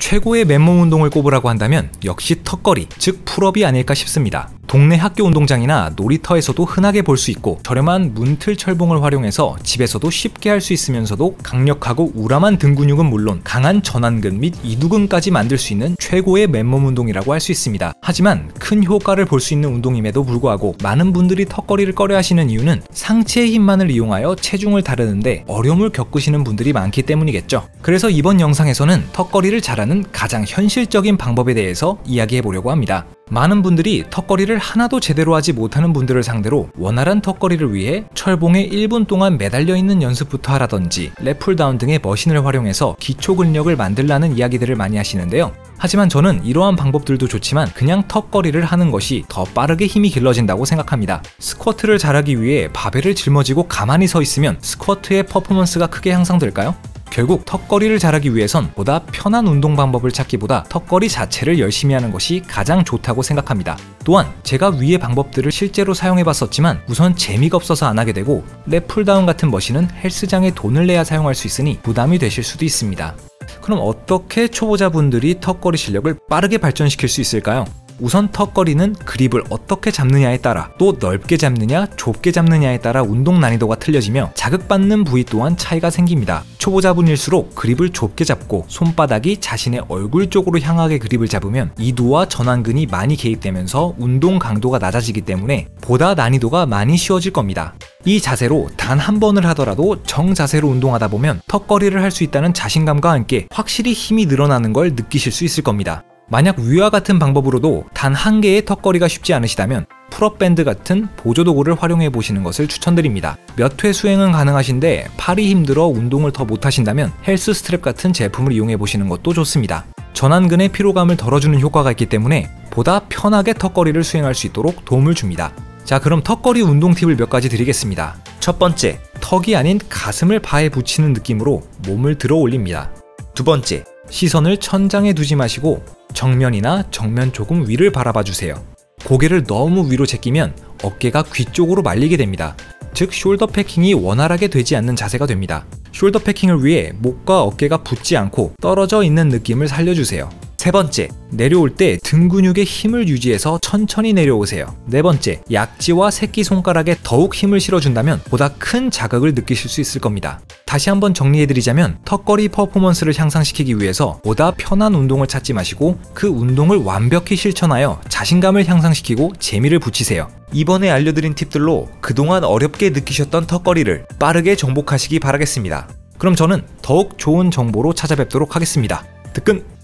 최고의 맨몸 운동을 꼽으라고 한다면 역시 턱걸이, 즉 풀업이 아닐까 싶습니다. 동네 학교 운동장이나 놀이터에서도 흔하게 볼 수 있고 저렴한 문틀 철봉을 활용해서 집에서도 쉽게 할 수 있으면서도 강력하고 우람한 등 근육은 물론 강한 전완근 및 이두근까지 만들 수 있는 최고의 맨몸 운동이라고 할 수 있습니다. 하지만 큰 효과를 볼 수 있는 운동임에도 불구하고 많은 분들이 턱걸이를 꺼려하시는 이유는 상체의 힘만을 이용하여 체중을 다루는데 어려움을 겪으시는 분들이 많기 때문이겠죠. 그래서 이번 영상에서는 턱걸이를 잘하는 가장 현실적인 방법에 대해서 이야기해 보려고 합니다. 많은 분들이 턱걸이를 하나도 제대로 하지 못하는 분들을 상대로 원활한 턱걸이를 위해 철봉에 1분 동안 매달려 있는 연습부터 하라든지 랩풀다운 등의 머신을 활용해서 기초 근력을 만들라는 이야기들을 많이 하시는데요. 하지만 저는 이러한 방법들도 좋지만 그냥 턱걸이를 하는 것이 더 빠르게 힘이 길러진다고 생각합니다. 스쿼트를 잘하기 위해 바벨을 짊어지고 가만히 서 있으면 스쿼트의 퍼포먼스가 크게 향상될까요? 결국 턱걸이를 잘하기 위해선 보다 편한 운동 방법을 찾기보다 턱걸이 자체를 열심히 하는 것이 가장 좋다고 생각합니다. 또한 제가 위의 방법들을 실제로 사용해봤었지만 우선 재미가 없어서 안 하게 되고 랩풀다운 같은 머신은 헬스장에 돈을 내야 사용할 수 있으니 부담이 되실 수도 있습니다. 그럼 어떻게 초보자분들이 턱걸이 실력을 빠르게 발전시킬 수 있을까요? 우선 턱걸이는 그립을 어떻게 잡느냐에 따라 또 넓게 잡느냐 좁게 잡느냐에 따라 운동 난이도가 틀려지며 자극받는 부위 또한 차이가 생깁니다. 초보자분일수록 그립을 좁게 잡고 손바닥이 자신의 얼굴 쪽으로 향하게 그립을 잡으면 이두와 전완근이 많이 개입되면서 운동 강도가 낮아지기 때문에 보다 난이도가 많이 쉬워질 겁니다. 이 자세로 단 한 번을 하더라도 정자세로 운동하다 보면 턱걸이를 할 수 있다는 자신감과 함께 확실히 힘이 늘어나는 걸 느끼실 수 있을 겁니다. 만약 위와 같은 방법으로도 단 한 개의 턱걸이가 쉽지 않으시다면 풀업 밴드 같은 보조 도구를 활용해 보시는 것을 추천드립니다. 몇 회 수행은 가능하신데 팔이 힘들어 운동을 더 못하신다면 헬스 스트랩 같은 제품을 이용해 보시는 것도 좋습니다. 전완근의 피로감을 덜어주는 효과가 있기 때문에 보다 편하게 턱걸이를 수행할 수 있도록 도움을 줍니다. 자, 그럼 턱걸이 운동 팁을 몇 가지 드리겠습니다. 첫 번째, 턱이 아닌 가슴을 바에 붙이는 느낌으로 몸을 들어 올립니다. 두 번째, 시선을 천장에 두지 마시고 정면이나 정면 조금 위를 바라봐 주세요. 고개를 너무 위로 제끼면 어깨가 귀 쪽으로 말리게 됩니다. 즉 숄더 패킹이 원활하게 되지 않는 자세가 됩니다. 숄더 패킹을 위해 목과 어깨가 붙지 않고 떨어져 있는 느낌을 살려주세요. 세 번째, 내려올 때 등 근육에 힘을 유지해서 천천히 내려오세요. 네 번째, 약지와 새끼손가락에 더욱 힘을 실어준다면 보다 큰 자극을 느끼실 수 있을 겁니다. 다시 한번 정리해드리자면 턱걸이 퍼포먼스를 향상시키기 위해서 보다 편한 운동을 찾지 마시고 그 운동을 완벽히 실천하여 자신감을 향상시키고 재미를 붙이세요. 이번에 알려드린 팁들로 그동안 어렵게 느끼셨던 턱걸이를 빠르게 정복하시기 바라겠습니다. 그럼 저는 더욱 좋은 정보로 찾아뵙도록 하겠습니다. 뜨끈!